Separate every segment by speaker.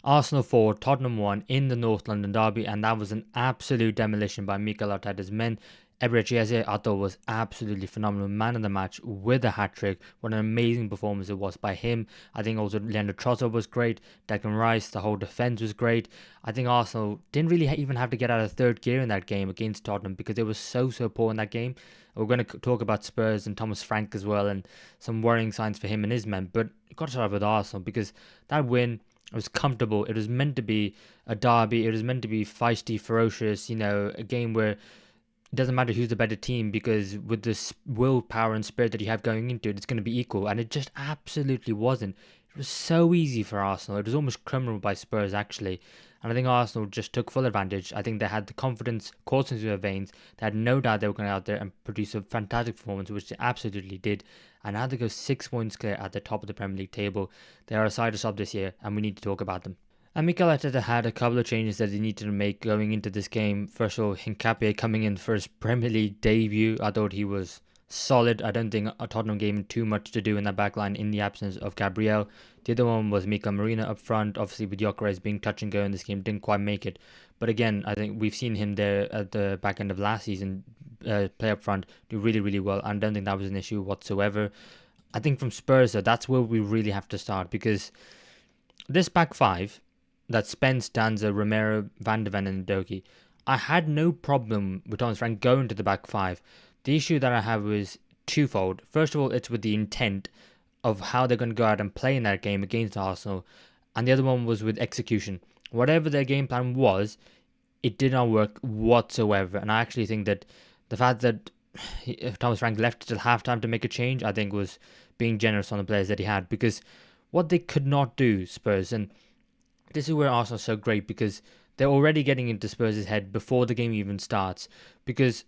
Speaker 1: Arsenal 4, Tottenham 1 in the North London derby, and that was an absolute demolition by Mikel Arteta's men. Eberechi Eze, I thought, was absolutely phenomenal. Man of the match with a hat-trick. What an amazing performance it was by him. I think also Leandro Trossard was great. Declan Rice, the whole defence was great. I think Arsenal didn't really even have to get out of third gear in that game against Tottenham because they were so poor in that game. We're going to talk about Spurs and Thomas Frank as well and some worrying signs for him and his men. But you've got to start with Arsenal because that win, it was comfortable. It was meant to be a derby. It was meant to be feisty, ferocious, a game where it doesn't matter who's the better team because with this willpower and spirit that you have going into it, it's going to be equal. And it just absolutely wasn't. It was so easy for Arsenal. It was almost criminal by Spurs, actually. And I think Arsenal just took full advantage. I think they had the confidence coursing through their veins. They had no doubt they were going out there and produce a fantastic performance, which they absolutely did. And now they go 6 points clear at the top of the Premier League table. They are a side to stop this year, and we need to talk about them. And Mikel Arteta had a couple of changes that he needed to make going into this game. First of all, Hincapié coming in for his Premier League debut. I thought he was solid. I don't think Tottenham gave him too much to do in that backline in the absence of Gabriel. The other one was Mika Marina up front. Obviously, with Gyökeres being touch and go in this game, didn't quite make it. But again, I think we've seen him there at the back end of last season play up front, do really, really well. I don't think that was an issue whatsoever. I think from Spurs, though, that's where we really have to start because this back five, that Spence, Danza, Romero, Van de Ven and Doki, I had no problem with Thomas Frank going to the back five. The issue that I have was twofold. First of all, it's with the intent of how they're going to go out and play in that game against Arsenal. And the other one was with execution. Whatever their game plan was, it did not work whatsoever. And I actually think that the fact that Thomas Frank left till halftime to make a change, I think was being generous on the players that he had. Because what they could not do, Spurs, and this is where Arsenal are so great because they're already getting into Spurs' head before the game even starts. Because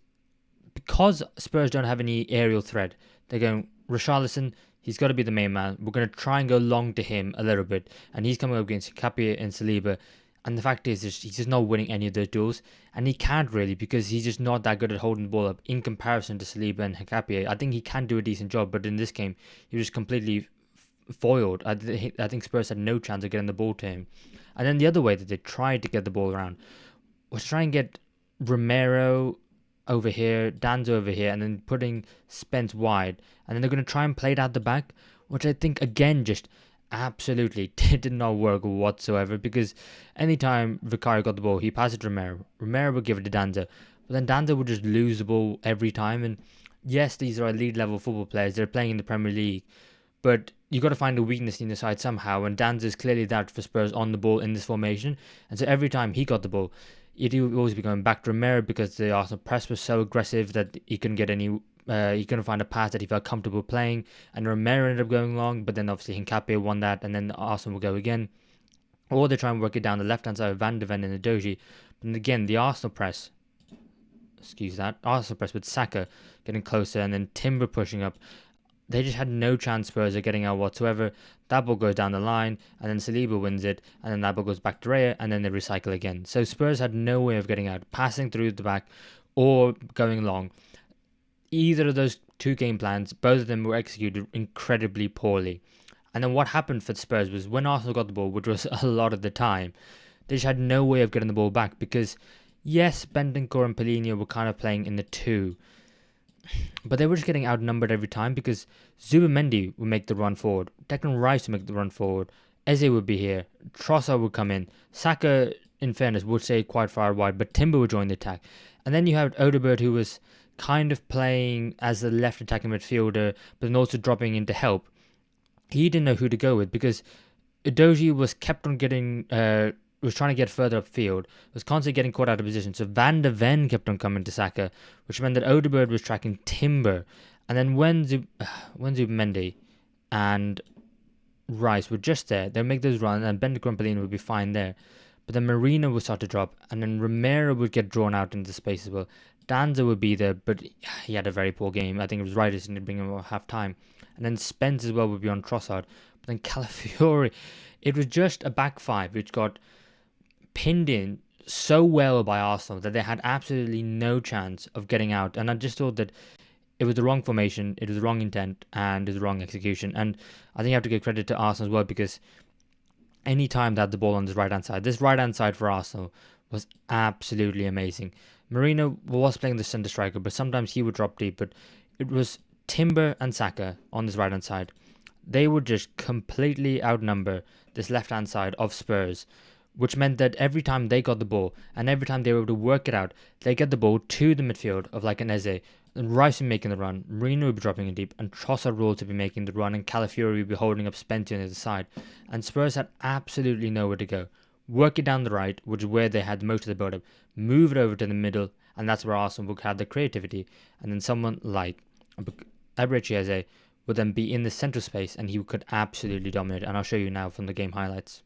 Speaker 1: Spurs don't have any aerial threat, they're going, Richarlison, he's got to be the main man. We're going to try and go long to him a little bit. And he's coming up against Capia and Saliba. And the fact is, he's just not winning any of those duels. And he can't really because he's just not that good at holding the ball up in comparison to Saliba and Capia. I think he can do a decent job, but in this game, he was completely foiled. I think Spurs had no chance of getting the ball to him. And then the other way that they tried to get the ball around was try and get Romero over here, Danzo over here, and then putting Spence wide. And then they're going to try and play it out the back, which I think, again, just absolutely did not work whatsoever because anytime Vicario got the ball, he passed it to Romero. Romero would give it to Danzo. But then Danzo would just lose the ball every time. And yes, these are elite level football players. They're playing in the Premier League. But you got to find a weakness in the side somehow. And Danzo is clearly that for Spurs on the ball in this formation. And so every time he got the ball, he'd always be going back to Romero because the Arsenal press was so aggressive that he couldn't get any. He couldn't find a pass that he felt comfortable playing, and Romero ended up going long. But then obviously Hincapié won that, and then Arsenal will go again. Or they try and work it down the left hand side of Van de Ven and Doji. But again, the Arsenal press. Arsenal press with Saka getting closer, and then Timber pushing up. They just had no chance, Spurs, of getting out whatsoever. That ball goes down the line, and then Saliba wins it, and then that ball goes back to Raya, and then they recycle again. So Spurs had no way of getting out, passing through the back, or going long. Either of those two game plans, both of them were executed incredibly poorly. And then what happened for the Spurs was when Arsenal got the ball, which was a lot of the time, they just had no way of getting the ball back because, yes, Bentancur and Paulinho were kind of playing in the two. But they were just getting outnumbered every time because Zubimendi would make the run forward, Declan Rice would make the run forward, Eze would be here, Trossard would come in, Saka, in fairness, would stay quite far wide, but Timber would join the attack. And then you had Odegaard, who was kind of playing as a left attacking midfielder, but then also dropping in to help. He didn't know who to go with because Udogie was kept on getting, was trying to get further upfield, was constantly getting caught out of position. So Van de Ven kept on coming to Saka, which meant that Odegaard was tracking Timber. And then when Zubimendi and Rice were just there, they'd make those runs, and Bentancur and Paulinho would be fine there. But then Marina would start to drop, and then Romero would get drawn out into space as well. Danza would be there, but he had a very poor game. I think it was right to bring him at half time. And then Spence as well would be on Trossard. But then Calafiori, it was just a back five which got pinned in so well by Arsenal that they had absolutely no chance of getting out. And I just thought that it was the wrong formation, it was the wrong intent, and it was the wrong execution. And I think you have to give credit to Arsenal as well because any time they had the ball on this right hand side. This right hand side for Arsenal was absolutely amazing. Marino was playing the centre striker, but sometimes he would drop deep. But it was Timber and Saka on this right hand side. They would just completely outnumber this left hand side of Spurs, which meant that every time they got the ball and every time they were able to work it out, they get the ball to the midfield of like an Eze. And Rice would be making the run, Marino would be dropping it deep, and Trossard would also be making the run, and Calafiori would be holding up Spencer on the other side. And Spurs had absolutely nowhere to go. Work it down the right, which is where they had most of the build up, move it over to the middle, and that's where Arsenal would have the creativity. And then someone like Eberechi Eze would then be in the central space, and he could absolutely dominate. And I'll show you now from the game highlights.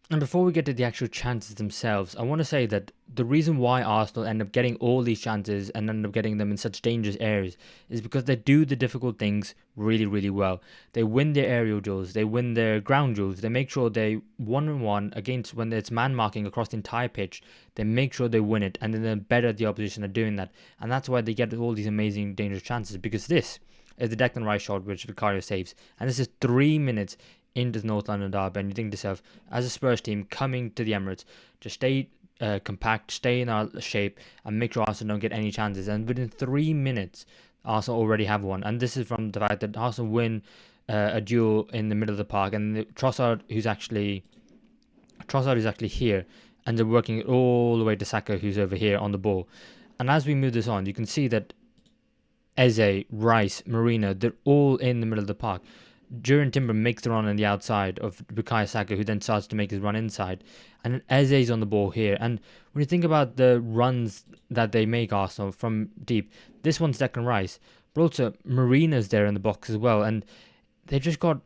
Speaker 1: And before we get to the actual chances themselves, I want to say that the reason why Arsenal end up getting all these chances and end up getting them in such dangerous areas is because they do the difficult things really, really well. They win their aerial duels, they win their ground duels, they make sure they 1-on-1 against when it's man marking across the entire pitch, they make sure they win it, and then they're better at the opposition at doing that. And that's why they get all these amazing dangerous chances, because this is the Declan Rice shot which Vicario saves, and this is 3 minutes into the North London derby, and you think to yourself, as a Spurs team coming to the Emirates, just stay compact, stay in our shape, and make sure Arsenal don't get any chances. And within 3 minutes, Arsenal already have one, and this is from the fact that Arsenal win a duel in the middle of the park, and Trossard, who's actually here, and they're working it all the way to Saka, who's over here on the ball. And as we move this on, you can see that Eze, Rice, Marino, they're all in the middle of the park. Jurgen Timber makes the run on the outside of Bukayo Saka, who then starts to make his run inside. And then Eze's on the ball here. And when you think about the runs that they make, Arsenal, from deep, this one's Declan Rice. But also, Marina's there in the box as well. And they've just got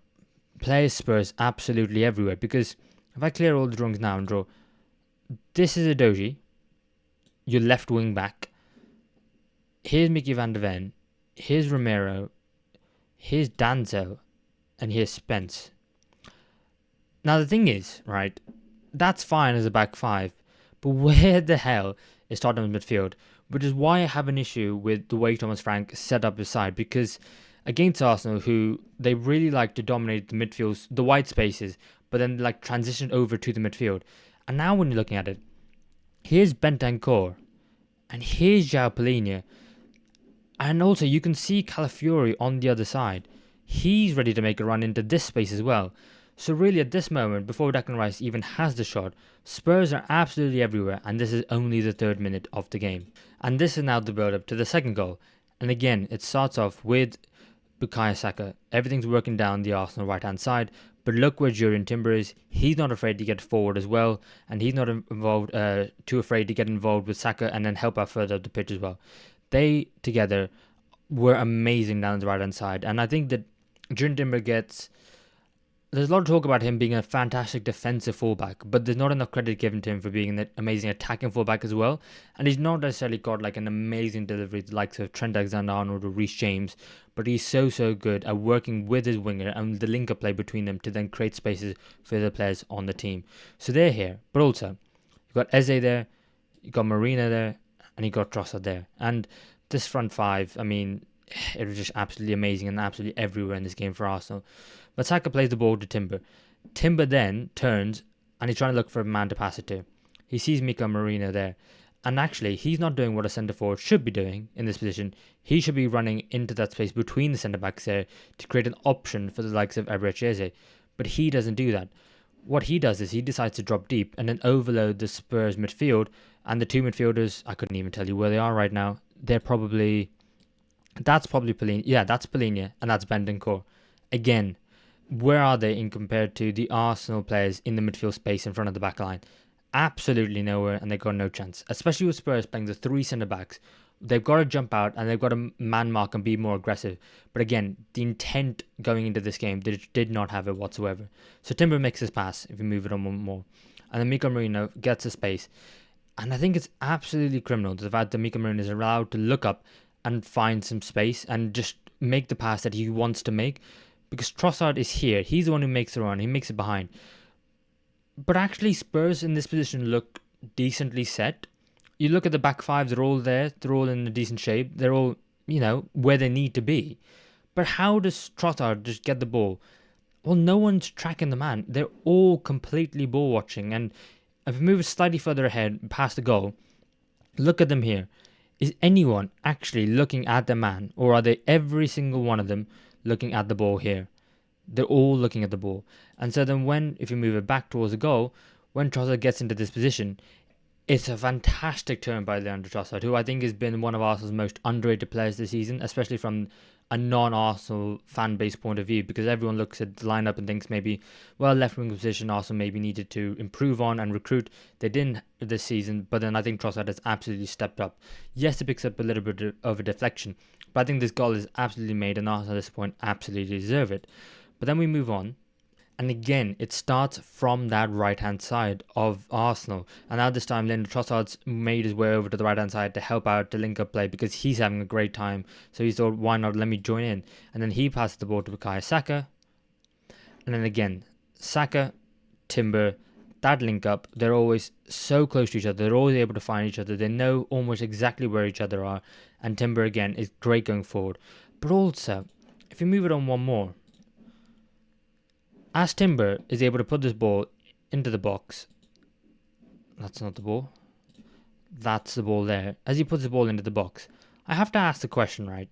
Speaker 1: players, Spurs, absolutely everywhere. Because if I clear all the drawings now and draw, this is Adoji, your left wing back. Here's Mickey van der Ven. Here's Romero. Here's Danzo. And here's Spence. Now the thing is, right, that's fine as a back five, but where the hell is Tottenham's midfield? Which is why I have an issue with the way Thomas Frank set up his side, because against Arsenal, who they really like to dominate the midfields, the wide spaces, but then like transition over to the midfield. And now when you're looking at it, here's Bentancur, and here's João Palhinha, and also you can see Calafiori on the other side. He's ready to make a run into this space as well. So really at this moment, before Declan Rice even has the shot, Spurs are absolutely everywhere, and this is only the 3rd minute of the game. And this is now the build-up to the second goal. And again, it starts off with Bukayo Saka. Everything's working down the Arsenal right-hand side, but look where Jurgen Timber is. He's not afraid to get forward as well, and he's not too afraid to get involved with Saka and then help out further up the pitch as well. They together were amazing down the right-hand side, and I think that Jurgen Timber there's a lot of talk about him being a fantastic defensive fullback, but there's not enough credit given to him for being an amazing attacking fullback as well. And he's not necessarily got like an amazing delivery, the likes of Trent Alexander-Arnold or Reece James, but he's so good at working with his winger and the link-up play between them to then create spaces for the players on the team. So they're here, but also you've got Eze there, you've got Marina there, and you've got Trossard there. And this front five, I mean, it was just absolutely amazing and absolutely everywhere in this game for Arsenal. But Saka plays the ball to Timber. Timber then turns and he's trying to look for a man to pass it to. He sees Mika Marino there. And actually, he's not doing what a centre forward should be doing in this position. He should be running into that space between the centre backs there to create an option for the likes of Eberechi Eze. But he doesn't do that. What he does is he decides to drop deep and then overload the Spurs midfield. And the two midfielders, I couldn't even tell you where they are right now. That's probably Palhinha. Yeah, that's Palhinha and that's Bentancur. Again, where are they in compared to the Arsenal players in the midfield space in front of the back line? Absolutely nowhere, and they've got no chance. Especially with Spurs playing the 3 centre backs. They've got to jump out and they've got to man mark and be more aggressive. But again, the intent going into this game, they did not have it whatsoever. So Timber makes his pass if you move it on one more. And then Mika Marino gets a space. And I think it's absolutely criminal the fact that Mika Marino is allowed to look up and find some space and just make the pass that he wants to make. Because Trossard is here. He's the one who makes the run. He makes it behind. But actually, Spurs in this position look decently set. You look at the back five, they're all there. They're all in a decent shape. They're all, where they need to be. But how does Trossard just get the ball well, no one's tracking the man. They're all completely ball watching. And if we move slightly further ahead past the goal, look at them here. Is anyone actually looking at the man, or are they every single one of them looking at the ball here? They're all looking at the ball. And so then if you move it back towards the goal, when Trossard gets into this position, it's a fantastic turn by Leandro Trossard, who I think has been one of Arsenal's most underrated players this season, especially from a non-Arsenal fan base point of view, because everyone looks at the lineup and thinks maybe, well, left wing position Arsenal maybe needed to improve on and recruit. They didn't this season, but then I think Trossard has absolutely stepped up. Yes, it picks up a little bit of a deflection, but I think this goal is absolutely made, and Arsenal at this point absolutely deserve it. But then we move on. And again, it starts from that right-hand side of Arsenal. And now this time, Leandro Trossard's made his way over to the right-hand side to help out the link-up play because he's having a great time. So he thought, why not let me join in? And then he passes the ball to Bukayo Saka. And then again, Saka, Timber, that link-up, they're always so close to each other. They're always able to find each other. They know almost exactly where each other are. And Timber, again, is great going forward. But also, if you move it on one more, as Timber is able to put this ball into the box, that's not the ball, that's the ball there. As he puts the ball into the box, I have to ask the question, right?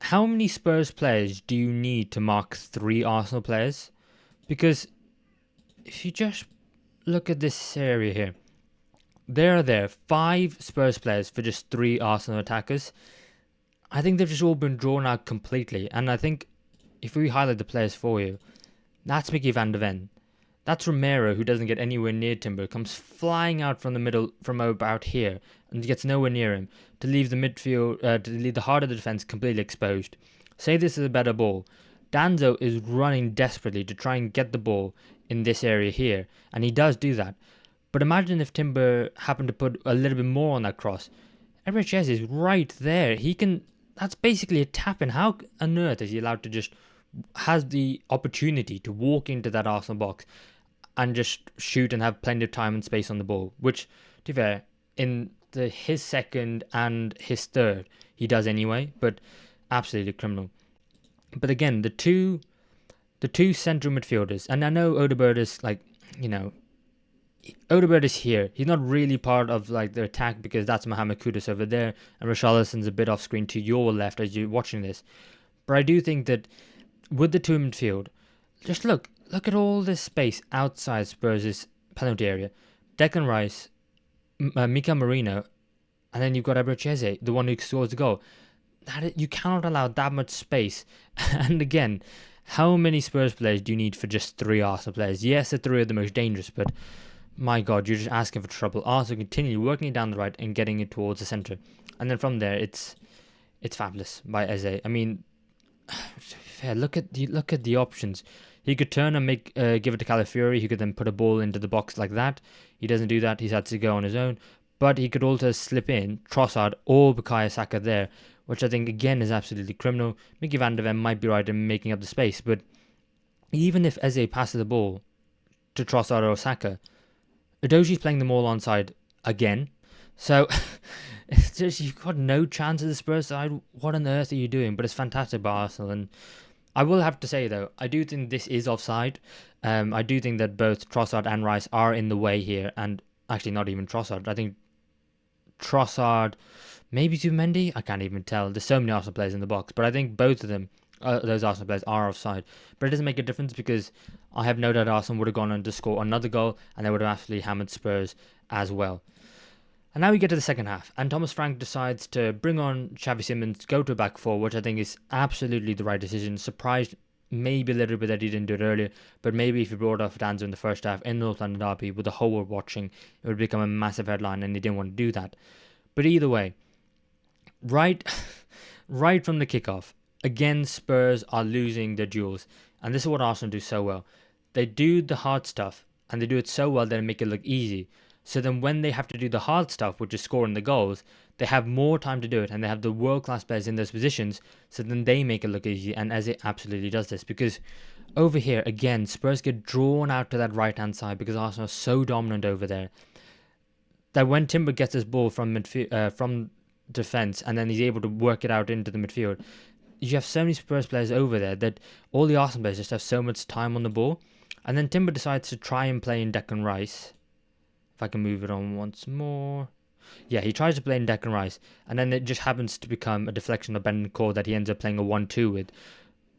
Speaker 1: How many Spurs players do you need to mark 3 Arsenal players? Because if you just look at this area here, there are 5 Spurs players for just 3 Arsenal attackers. I think they've just all been drawn out completely, and I think if we highlight the players for you, that's Mickey van de Ven. That's Romero, who doesn't get anywhere near Timber, comes flying out from the middle from about here and gets nowhere near him to leave the midfield, to leave the heart of the defence completely exposed. Say this is a better ball. Danzo is running desperately to try and get the ball in this area here, and he does do that. But imagine if Timber happened to put a little bit more on that cross. Ebrechese is right there. That's basically a tap-in. How on earth is he allowed to has the opportunity to walk into that Arsenal box and just shoot and have plenty of time and space on the ball, which, to be fair, in his second and his third, he does anyway, but absolutely criminal. But again, the two central midfielders, and I know Odegaard is Odegaard is here. He's not really part of the attack because that's Mohamed Kudus over there, and Richarlison's a bit off screen to your left as you're watching this. But I do think that with the 2 midfield, just look at all this space outside Spurs' penalty area. Declan Rice, Mika Marino, and then you've got Ebrechese, the one who scores the goal. You cannot allow that much space. And again, how many Spurs players do you need for just 3 Arsenal players? Yes, the 3 are the most dangerous, but my God, you're just asking for trouble. Arsenal continue working it down the right and getting it towards the centre. And then from there, it's fabulous by Eze. I mean, look at the options. He could turn and give it to Calafiori. He could then put a ball into the box like that. He doesn't do that. He's had to go on his own. But he could also slip in Trossard or Bukayo Saka there, which I think again is absolutely criminal. Mickey van de Ven might be right in making up the space, but even if Eze passes the ball to Trossard or Saka, Udogie's playing them all onside again. So it's just, you've got no chance of the Spurs side. What on earth are you doing? But it's fantastic by Arsenal. And I will have to say, though, I do think this is offside. I do think that both Trossard and Rice are in the way here. And actually, not even Trossard. I think Trossard, maybe Zubimendi. I can't even tell. There's so many Arsenal players in the box. But I think both of them, those Arsenal players, are offside. But it doesn't make a difference because I have no doubt Arsenal would have gone on to score another goal. And they would have absolutely hammered Spurs as well. And now we get to the second half, and Thomas Frank decides to bring on Xavi Simons, go to a back four, which I think is absolutely the right decision. Surprised maybe a little bit that he didn't do it earlier, but maybe if he brought off Danzo in the first half in North London Derby with the whole world watching, it would become a massive headline, and he didn't want to do that. But either way, right from the kickoff, again Spurs are losing their duels, and this is what Arsenal do so well. They do the hard stuff, and they do it so well that they make it look easy. So then when they have to do the hard stuff, which is scoring the goals, they have more time to do it, and they have the world-class players in those positions, so then they make it look easy, and Eze absolutely does this, because over here, again, Spurs get drawn out to that right-hand side because Arsenal is so dominant over there, that when Timber gets his ball from defence, and then he's able to work it out into the midfield, you have so many Spurs players over there that all the Arsenal players just have so much time on the ball. And then Timber decides to try and play in Declan Rice. If I can move it on once more. Yeah, he tries to play in Declan Rice. And then it just happens to become a deflection of Bentancur that he ends up playing a 1-2 with.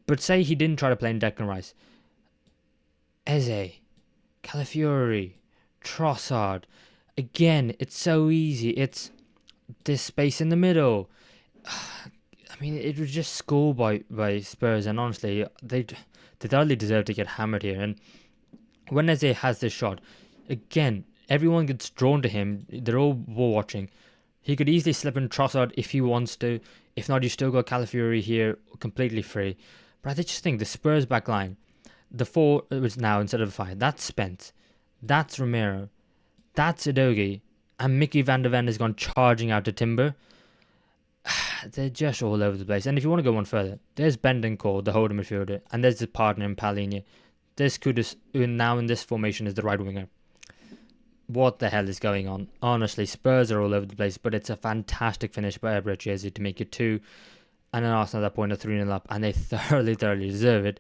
Speaker 1: But say he didn't try to play in Declan Rice. Eze, Calafiori, Trossard. Again, it's so easy. It's this space in the middle. I mean, it was just school by Spurs, and honestly, they thoroughly deserve to get hammered here. And when Eze has this shot, again, everyone gets drawn to him. They're all watching. He could easily slip in Trossard if he wants to. If not, you still got Calafiori here completely free. But I just think the Spurs back line, the 4 was now instead of 5. That's Spence. That's Romero. That's Udogie. And Mickey van der Ven has gone charging out to Timber. They're just all over the place. And if you want to go one further, there's Bentancur, the holding midfielder, and there's the partner in Palhinha. There's Kudus, who now in this formation is the right winger. What the hell is going on? Honestly, Spurs are all over the place, but it's a fantastic finish by Eberechi Eze to make it 2. And then Arsenal at that point are 3-0 up, and they thoroughly deserve it.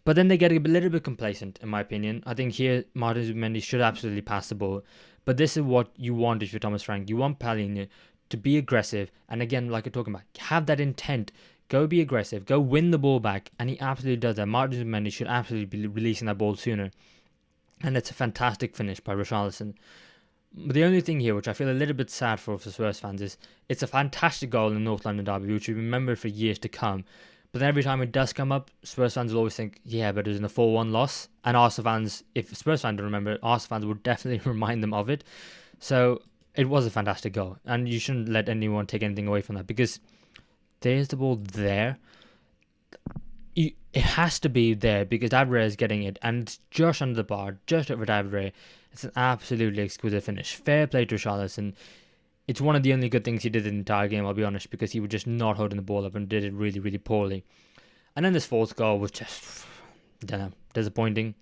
Speaker 1: But then they get a little bit complacent, in my opinion. I think here, Martin Zubimendi should absolutely pass the ball. But this is what you want if you're Thomas Frank. You want Palhinha to be aggressive, and again, like I'm talking about, have that intent. Go be aggressive. Go win the ball back, and he absolutely does that. Martin Zubimendi should absolutely be releasing that ball sooner. And it's a fantastic finish by Richarlison. But the only thing here, which I feel a little bit sad for Spurs fans, is it's a fantastic goal in the North London derby, which will be remembered for years to come. But then every time it does come up, Spurs fans will always think, yeah, but it was in a 4-1 loss. And Arsenal fans, if Spurs fans don't remember it, Arsenal fans will definitely remind them of it. So it was a fantastic goal. And you shouldn't let anyone take anything away from that, because there's the ball there. It has to be there because David Ray is getting it, and it's just under the bar, just over David Ray. It's an absolutely exquisite finish. Fair play to Richarlison. It's one of the only good things he did in the entire game, I'll be honest, because he was just not holding the ball up and did it really, really poorly. And then this fourth goal was just, I don't know, disappointing.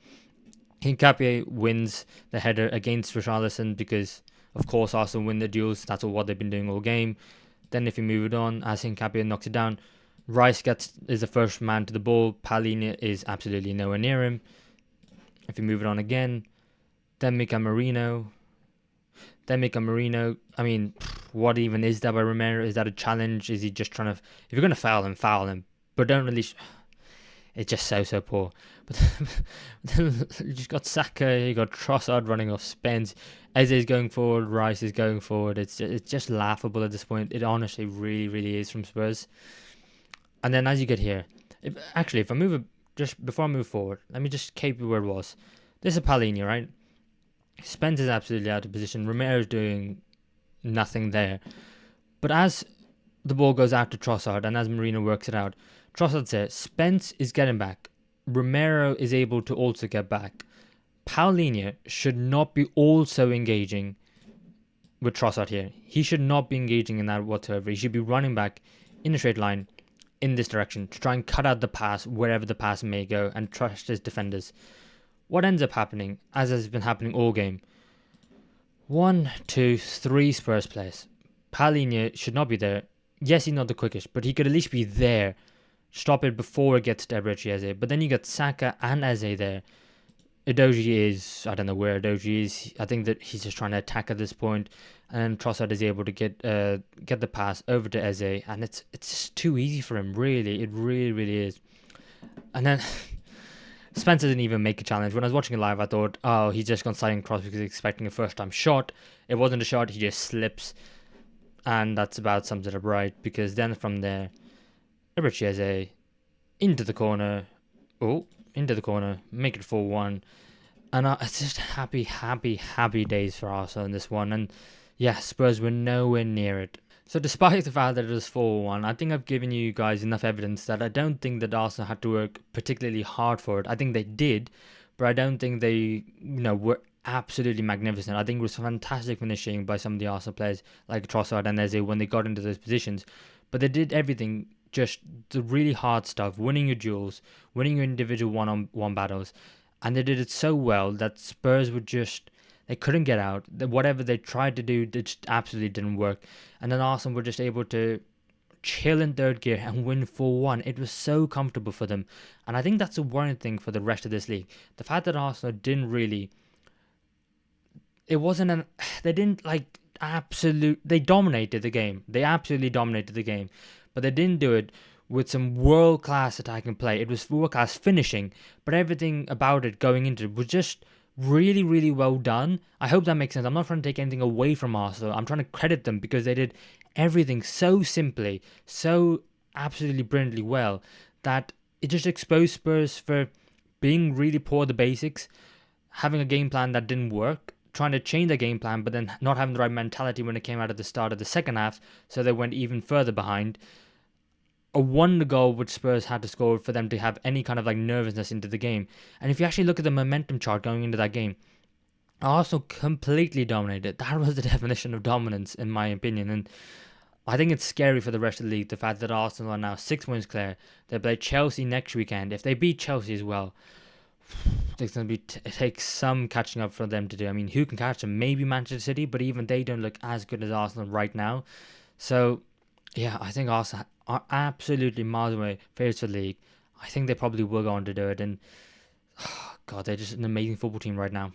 Speaker 1: Hincapié wins the header against Richarlison because, of course, Arsenal win the duels. That's what they've been doing all game. Then if you move it on, as Hincapié knocks it down, Rice is the first man to the ball. Palhinha is absolutely nowhere near him. If you move it on again, then Mika Marino. I mean, what even is that by Romero? Is that a challenge? Is he just trying to... If you're going to foul him. But don't really... It's just so poor. But then you just got Saka, you got Trossard running off Spence. Eze is going forward, Rice is going forward. It's just laughable at this point. It honestly really is from Spurs. And then as you get here... If I move it... Just before I move forward, let me just keep it where it was. This is Palhinha, right? Spence is absolutely out of position. Romero's doing nothing there. But as the ball goes out to Trossard and as Marino works it out, Trossard says Spence is getting back. Romero is able to also get back. Palhinha should not be also engaging with Trossard here. He should not be engaging in that whatsoever. He should be running back in a straight line in this direction to try and cut out the pass wherever the pass may go and trust his defenders. What ends up happening, as has been happening all game, 1, 2, 3 Spurs players. Palhinha should not be there. Yes, he's not the quickest, but he could at least be there. Stop it before it gets to Eberechi Eze. But then you got Saka and Eze there. Udogie is... I don't know where Udogie is. I think that he's just trying to attack at this point. And then Trossard is able to get the pass over to Eze. And it's just too easy for him, really. It really is. And then... Spencer didn't even make a challenge. When I was watching it live, I thought, oh, he's just gone sliding across because he's expecting a first-time shot. It wasn't a shot. He just slips. And that's about sums it up right. Because then from there, Eberechi Eze into the corner. Oh, into the corner. Make it 4-1. And it's just happy days for Arsenal in this one. And yeah, Spurs were nowhere near it. So despite the fact that it was 4-1, I think I've given you guys enough evidence that I don't think that Arsenal had to work particularly hard for it. I think they did, but I don't think they, were absolutely magnificent. I think it was fantastic finishing by some of the Arsenal players like Trossard and Eze when they got into those positions. But they did everything, just the really hard stuff, winning your duels, winning your individual one-on-one battles. And they did it so well that Spurs were just... They couldn't get out. Whatever they tried to do, it just absolutely didn't work. And then Arsenal were just able to chill in third gear and win 4-1. It was so comfortable for them. And I think that's a worrying thing for the rest of this league. The fact that Arsenal didn't really... It wasn't an... They didn't like they dominated the game. They absolutely dominated the game. But they didn't do it with some world-class attacking play. It was world-class finishing. But everything about it going into it was just really, really well done. I hope that makes sense. I'm not trying to take anything away from Arsenal. I'm trying to credit them because they did everything so simply, so absolutely brilliantly well, that it just exposed Spurs for being really poor at the basics, having a game plan that didn't work, trying to change their game plan, but then not having the right mentality when it came out at the start of the second half, so they went even further behind. A wonder goal which Spurs had to score for them to have any kind of like nervousness into the game. And if you actually look at the momentum chart going into that game, Arsenal completely dominated. That was the definition of dominance, in my opinion. And I think it's scary for the rest of the league, the fact that Arsenal are now 6 points clear. They play Chelsea next weekend. If they beat Chelsea as well, it's going to it takes some catching up for them to do. I mean, who can catch them? Maybe Manchester City, but even they don't look as good as Arsenal right now. So, yeah, I think Arsenal are absolutely miles away favourites for the league. I think they probably will go on to do it. And, oh God, they're just an amazing football team right now.